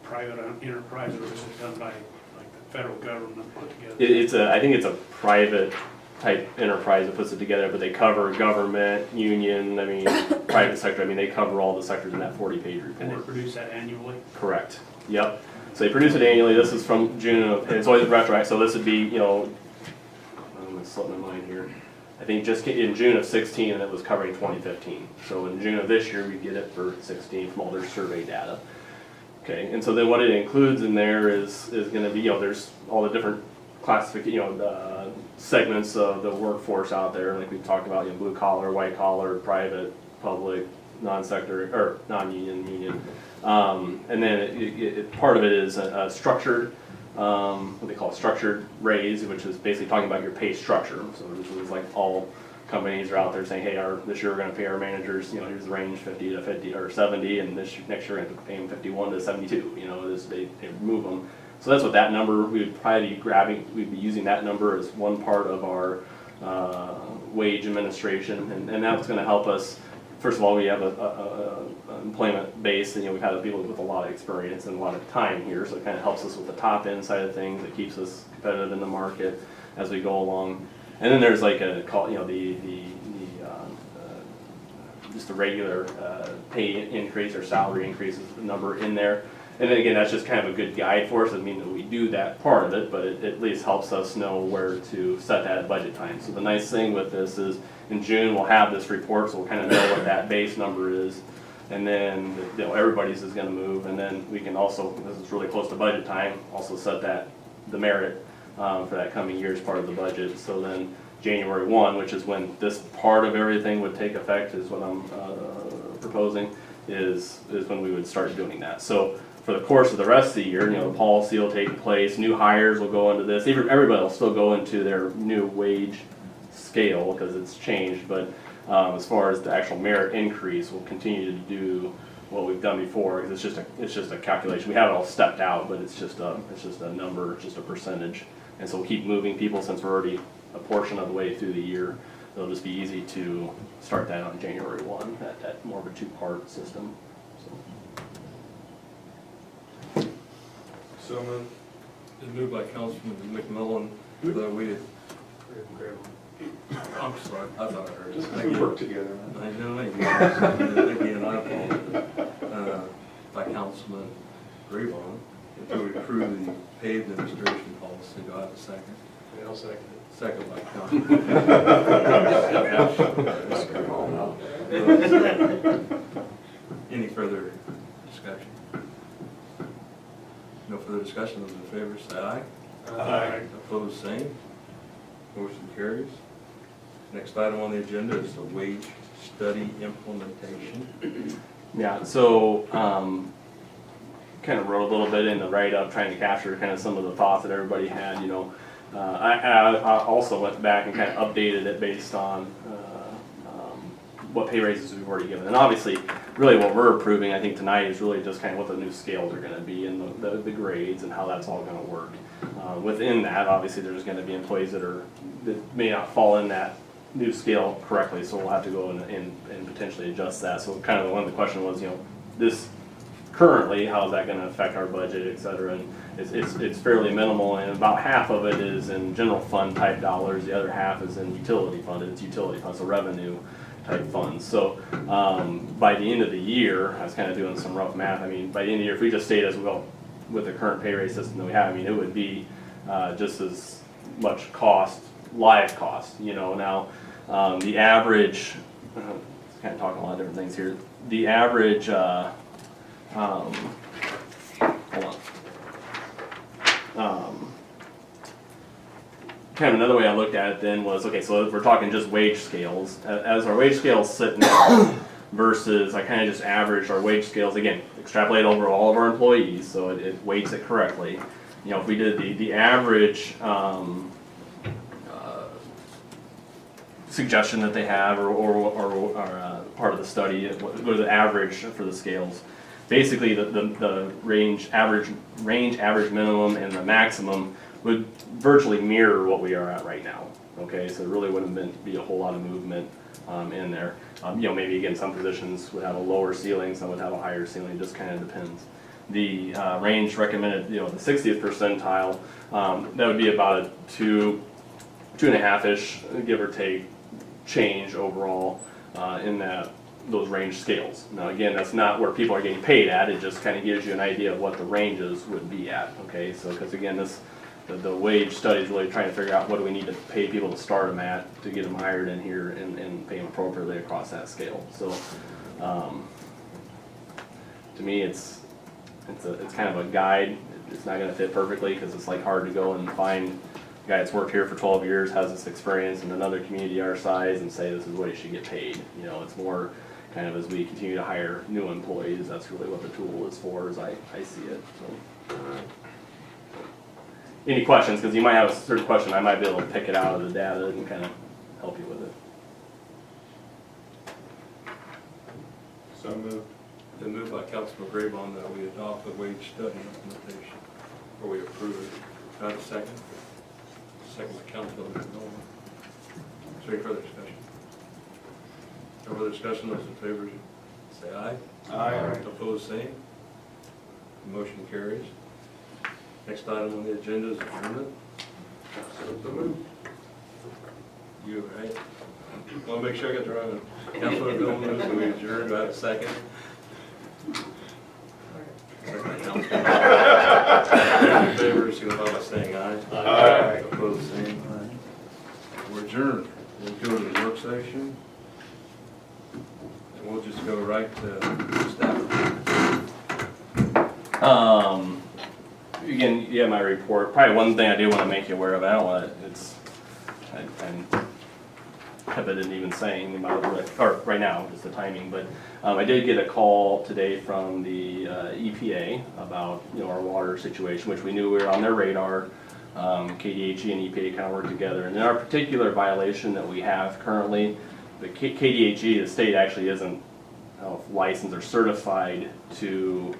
private enterprise, or is it done by like the federal government put together? I think it's a private type enterprise that puts it together, but they cover government, union, I mean, private sector. I mean, they cover all the sectors in that 40-page And they report. produce that annually? Correct. Yep. So they produce it annually. This is from June of, and it's always retroactive. So this would be, you know, I'm gonna slip my mind here. I think just in June of 16, and it was covering 2015. So in June of this year, we get it for 16 from all their survey data. Okay, and so then what it includes in there is going to be, you know, there's all the different classification, you know, the segments of the workforce out there, like we talked about, you know, blue collar, white collar, private, public, non-sector, or non-union, union. And then part of it is a structured, what they call structured raise, which is basically talking about your pay structure. So this is like all companies are out there saying, hey, this year we're going to pay our managers, you know, here's the range 50 to 50 or 70, and next year we're going to pay them 51 to 72. You know, they move them. So that's what that number we would probably be grabbing. We'd be using that number as one part of our wage administration, and that's going to help us. First of all, we have a employment base, and you know, we've had people with a lot of experience and a lot of time here, so it kind of helps us with the top end side of things. It keeps us competitive in the market as we go along. And then there's like a call, you know, just a regular pay increase or salary increase number in there. And then again, that's just kind of a good guide for us. It means that we do that part of it, but it at least helps us know where to set that at budget time. So the nice thing with this is in June we'll have this report, so we'll kind of know what that base number is. And then, you know, everybody's is going to move, and then we can also, this is really close to budget time, also set the merit for that coming year as part of the budget. So then January 1, which is when this part of everything would take effect, is what I'm proposing, is when we would start doing that. So for the course of the rest of the year, you know, the policy will take place, new hires will go into this, everybody will still go into their new wage scale because it's changed, but as far as the actual merit increase, we'll continue to do what we've done before, because it's just a calculation. We have it all stepped out, but it's just a number, it's just a percentage. And so we'll keep moving people since we're already a portion of the way through the year. It'll just be easy to start that on January 1, that more of a two-part system. So moved. It's moved by Councilman McMillan that we. I'm sorry, I thought I heard it. We work together. I know, again, I apologize. By Councilman Grayvon, to approve the pay administration policy. Do I have a second? I'll second it. Second by Councilman. Any further discussion? No further discussion. Those in favor say aye. Aye. Opposed, same. Motion carries. Next item on the agenda is the wage study implementation. Yeah, so kind of wrote a little bit in the write-up trying to capture kind of some of the thoughts that everybody had, you know. I also went back and kind of updated it based on what pay raises we've already given. And obviously, really what we're approving, I think tonight, is really just kind of what the new scales are going to be and the grades and how that's all going to work. Within that, obviously, there's going to be employees that may not fall in that new scale correctly, so we'll have to go and potentially adjust that. So kind of one of the question was, you know, this currently, how is that going to affect our budget, et cetera, and it's fairly minimal, and about half of it is in general fund type dollars, the other half is in utility fund, and it's utility fund, so revenue type funds. So by the end of the year, I was kind of doing some rough math, I mean, by the end of the year, if we just stayed as well with the current pay rate system that we have, I mean, it would be just as much cost, live cost, you know. Now, the average, kind of talking a lot of different things here, the average, hold on. Kind of another way I looked at it then was, okay, so if we're talking just wage scales, as our wage scales sit now versus I kind of just averaged our wage scales, again, extrapolate over all of our employees, so it weights it correctly. You know, if we did the average suggestion that they have, or part of the study, what is the average for the scales? Basically, the range, average minimum, and the maximum would virtually mirror what we are at right now. Okay, so there really wouldn't be a whole lot of movement in there. You know, maybe again, some positions would have a lower ceiling, some would have a higher ceiling. It just kind of depends. the range recommended, the 60th percentile, that would be about a 2.5-ish, give or take, change overall in those range scales. Now again, that's not where people are getting paid at, it just kind of gives you an idea of what the ranges would be at, okay? So, because again, the wage study is really trying to figure out what do we need to pay people to start them at to get them hired in here and pay them appropriately across that scale. So, to me, it's kind of a guide. It's not going to fit perfectly because it's like hard to go and find a guy that's worked here for 12 years, has this experience in another community our size, and say this is what he should get paid. It's more kind of as we continue to hire new employees, that's really what the tool is for, as I see it. So. Any questions? Because you might have a certain question, I might be able to pick it out of the data and kind of help you with it. So moved. Been moved by Councilman Graybon that we adopt the wage study implementation, or we approve it. Do I have a second? Second by Councilman Nolan. Is there any further discussion? No further discussion, those in favor say aye. Aye. Opposed, same. Motion carries. Next item on the agenda is adjournment. You, right? Want to make sure I got the right one. Councilman Nolan moves to adjourn. Do I have a second? Second by Councilman. Those in favor, signify by saying aye. Aye. Opposed, same. We're adjourned. We'll go to the work session. And we'll just go right to staff. Again, yeah, my report. Probably one thing I do want to make you aware of. I don't want to. I'm didn't even say anything about it, or right now, just the timing. But I did get a call today from the EPA about our water situation, which we knew we were on their radar. KDHE and EPA kind of work together. And in our particular violation that we have currently, the KDHE, the state actually isn't licensed or certified to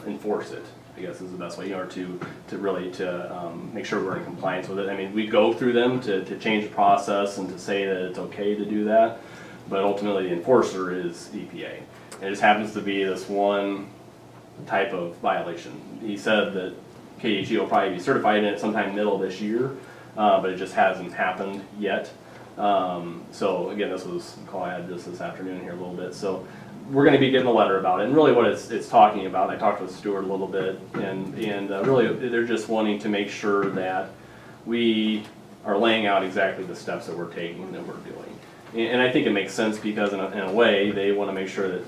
enforce it, I guess is the best way, or to really make sure we're in compliance with it. I mean, we go through them to change the process and to say that it's okay to do that, but ultimately the enforcer is EPA. And it just happens to be this one type of violation. He said that KDHE will probably be certified in it sometime middle of this year, but it just hasn't happened yet. So again, this was a call I had just this afternoon here a little bit. So we're going to be getting a letter about it, and really what it's talking about, I talked with Stuart a little bit, and really they're just wanting to make sure that we are laying out exactly the steps that we're taking and that we're doing. And I think it makes sense because in a way they want to make sure that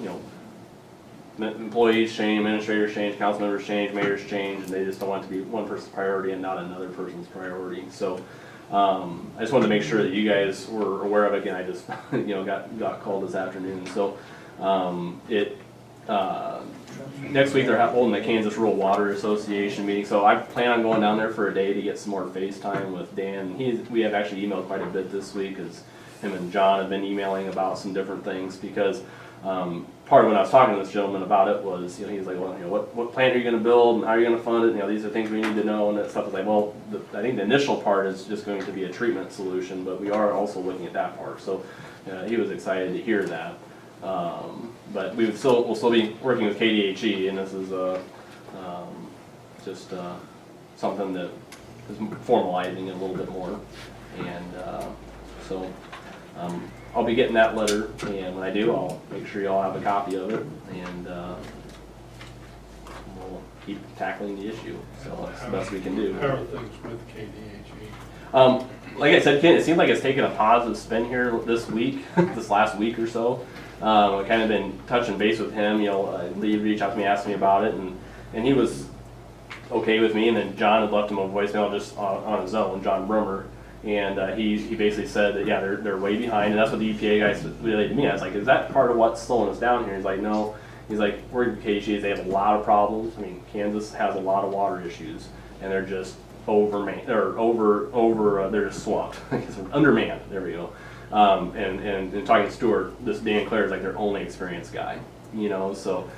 employees change, administrators change, council members change, mayors change, and they just don't want it to be one person's priority and not another person's priority. So I just wanted to make sure that you guys were aware of it. Again, I just got called this afternoon. So next week they're holding the Kansas Rural Water Association meeting, so I plan on going down there for a day to get some more FaceTime with Dan. We have actually emailed quite a bit this week, as him and John have been emailing about some different things, because part of when I was talking to this gentleman about it was, he's like, well, what plant are you going to build and how are you going to fund it? These are things we need to know, and that stuff is like, well, I think the initial part is just going to be a treatment solution, but we are also looking at that part. So he was excited to hear that. But we'll still be working with KDHE, and this is just something that is formalizing it a little bit more. And so I'll be getting that letter, and when I do, I'll make sure you all have a copy of it, and we'll keep tackling the issue. So that's the best we can do. How are things with KDHE? Like I said, Ken, it seems like it's taken a positive spin here this week, this last week or so. I've kind of been touching base with him. Lee reached out to me, asked me about it, and he was okay with me. And then John had left him a voicemail just on his own, John Brummer, and he basically said that they're way behind, and that's what the EPA guys relayed to me. I was like, is that part of what's slowing us down here? He's like, no. He's like, we're in KDHE, they have a lot of problems. I mean, Kansas has a lot of water issues, and they're just they're just swamped, undermanned. There we go. And talking to Stuart, this Dan Clare is like their only experienced guy, so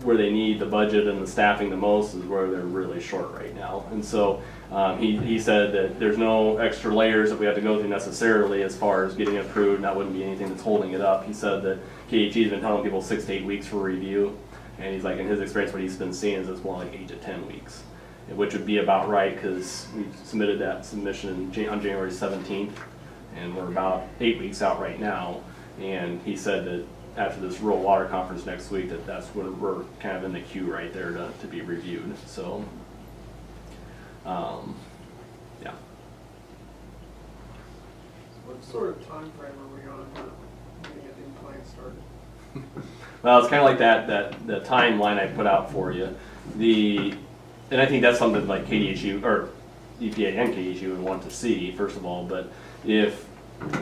where they need the budget and the staffing the most is where they're really short right now. And so he said that there's no extra layers that we have to go through necessarily as far as getting it approved, and that wouldn't be anything that's holding it up. He said that KHE's been telling people 6 to 8 weeks for review, and he's like, in his experience, what he's been seeing is it's more like 8 to 10 weeks, which would be about right because we submitted that submission on January 17th, and we're about 8 weeks out right now. And he said that after this rural water conference next week, that's when we're kind of in the queue right there to be reviewed. So, yeah. What sort of time frame are we on getting a new plan started? Well, it's kind of like the timeline I put out for you. And I think that's something like KDHU or EPA and KDHU would want to see, first of all. But if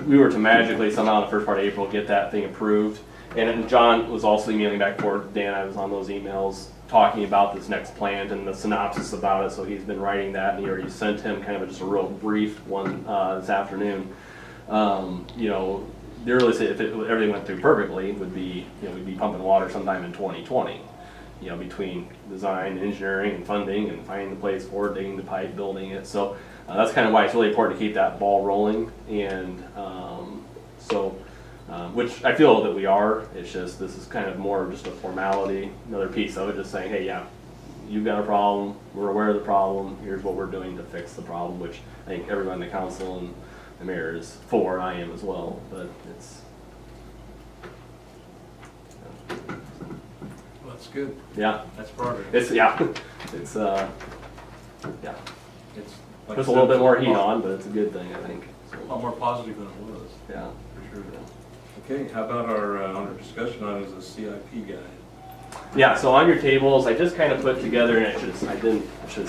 we were to magically somehow in the first part of April get that thing approved, and John was also emailing back and forth, Dan, I was on those emails talking about this next plan and the synopsis about it, so he's been writing that, and he already sent him kind of just a real brief one this afternoon. You know, they really say if everything went through perfectly, would be, you know, we'd be pumping water sometime in 2020. You know, between design, engineering, and funding, and finding the place for it, digging the pipe, building it. So that's kind of why it's really important to keep that ball rolling. And which I feel that we are. It's just this is kind of more of just a formality, another piece of it, just saying, hey, yeah, you've got a problem. We're aware of the problem. Here's what we're doing to fix the problem, which I think everyone in the council and the mayor is for, and I am as well. But it's. Well, that's good. Yeah. That's progress. It's yeah. It's yeah. It's like Just a I little said, bit more heat on, but it's a good thing, I think. A lot more positive than it was. Yeah. For sure. Okay, how about our under discussion items, the CIP guide? Yeah, so on your tables, I just kind of put together, and I should have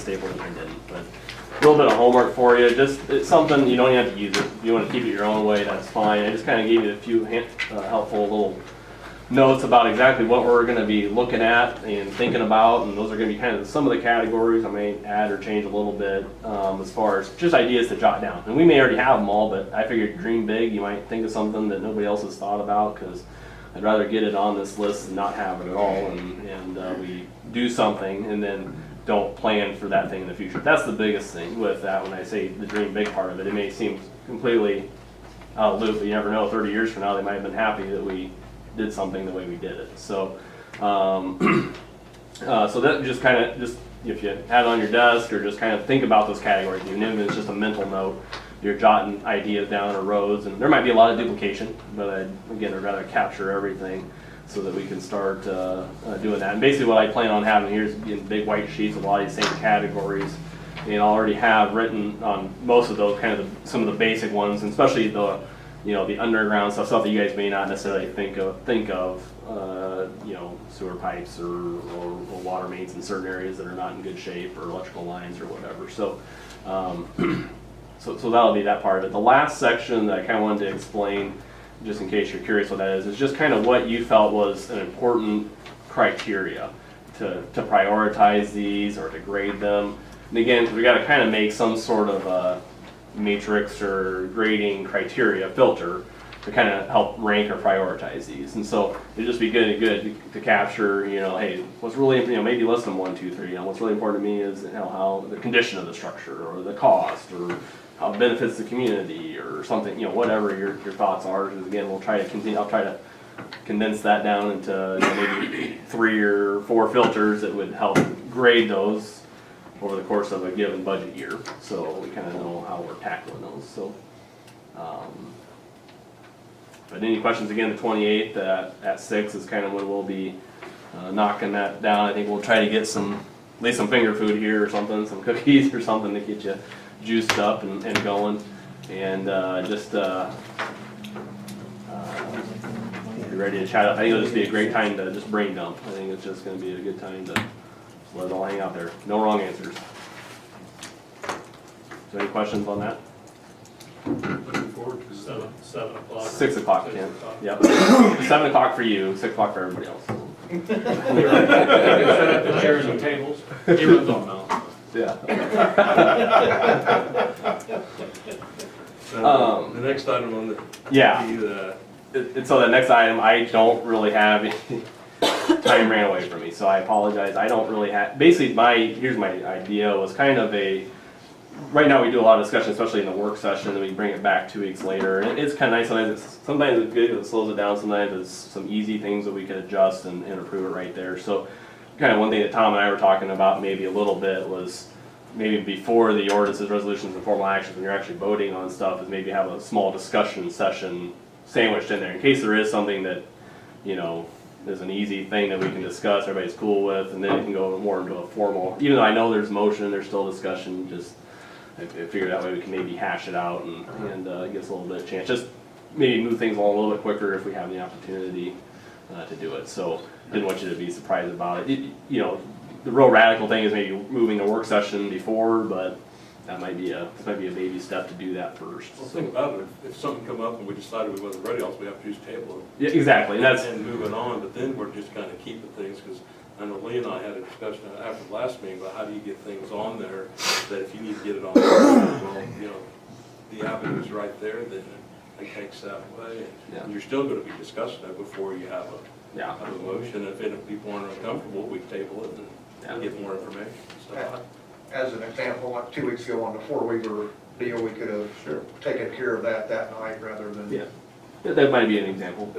stapled it, I didn't, but a little bit of homework for you. Just, it's something, you don't even have to use it. If you want to keep it your own way, that's fine. I just kind of gave you a few helpful little notes about exactly what we're going to be looking at and thinking about, and those are going to be kind of some of the categories I may add or change a little bit as far as just ideas to jot down. And we may already have them all, but I figured dream big. You might think of something that nobody else has thought about, because I'd rather get it on this list than not have it at all, and we do something and then don't plan for that thing in the future. That's the biggest thing with that. When I say the dream big part of it, it may seem completely out of loop, but you never know. 30 years from now, they might have been happy that we did something the way we did it. So, so that just kind of if you have it on your desk or just kind of think about those categories, even if it's just a mental note, you're jotting ideas down or roads, and there might be a lot of duplication, but again, I'd rather capture everything so that we can start doing that. And basically what I plan on having here is in big white sheets of a lot of these same categories, and I already have written on most of those kind of some of the basic ones, and especially the the underground stuff that you guys may not necessarily think of, sewer pipes or water mains in certain areas that are not in good shape, or electrical lines or whatever. So, so that'll be that part of it. The last section that I kind of wanted to explain, just in case you're curious what that is just kind of what you felt was an important criteria to prioritize these or to grade them. And again, we got to kind of make some sort of matrix or grading criteria filter to kind of help rank or prioritize these. And so it'd just be good to capture, hey, what's really, maybe list them 1, 2, 3. What's really important to me is how the condition of the structure, or the cost, or how it benefits the community, or something, whatever your thoughts are. Because again, I'll try to condense that down into maybe 3 or 4 filters that would help grade those over the course of a given budget year, so we kind of know how we're tackling those. So, but any questions? Again, the 28th at 6 is kind of when we'll be knocking that down. I think we'll try to get at least some finger food here or something, some cookies or something to get you juiced up and going, and just be ready to chat up. I think it'll just be a great time to just brain dump. I think it's just going to be a good time to let it all hang out there. No wrong answers. So any questions on that? Looking forward to 7 o'clock. 6 o'clock, Ken. Yep. 7 o'clock for you, 6 o'clock for everybody else. Set up the chairs and tables. He runs on now. Yeah. The next item on the Yeah. So the next item, I don't really have any time ran away from me, so I apologize. I don't really have, basically here's my idea was kind of right now we do a lot of discussion, especially in the work session, and we bring it back 2 weeks later. And it's kind of nice, sometimes it's good, it slows it down, sometimes it's some easy things that we could adjust and approve it right there. So kind of one thing that Tom and I were talking about maybe a little bit was maybe before the ordinances, resolutions, and formal actions, when you're actually voting on stuff, is maybe have a small discussion session sandwiched in there in case there is something that, you know, is an easy thing that we can discuss, everybody's cool with, and then it can go more into a formal, even though I know there's motion, there's still discussion, just I figured that way we can maybe hash it out and give us a little bit of chance, just maybe move things along a little bit quicker if we have the opportunity to do it. So didn't want you to be surprised about it. You know, the real radical thing is maybe moving the work session before, but that might be a baby step to do that first. Well, think about it, if something come up and we decided we wasn't ready, all we have to do is table it. Yeah, exactly, and that's And moving on, but then we're just kind of keeping things, because I know Lee and I had a discussion after the last meeting about how do you get things on there, that if you need to get it on there, well, you know, the avenue's right there, then it takes that way. Yeah. And you're still gonna be discussing it before you have yeah. a motion. If people aren't uncomfortable, we table it and get more information. So, As an example, like 2 weeks ago on the 4-wheeler deal, we could have taken care of that night rather than. Yeah, that might be an example.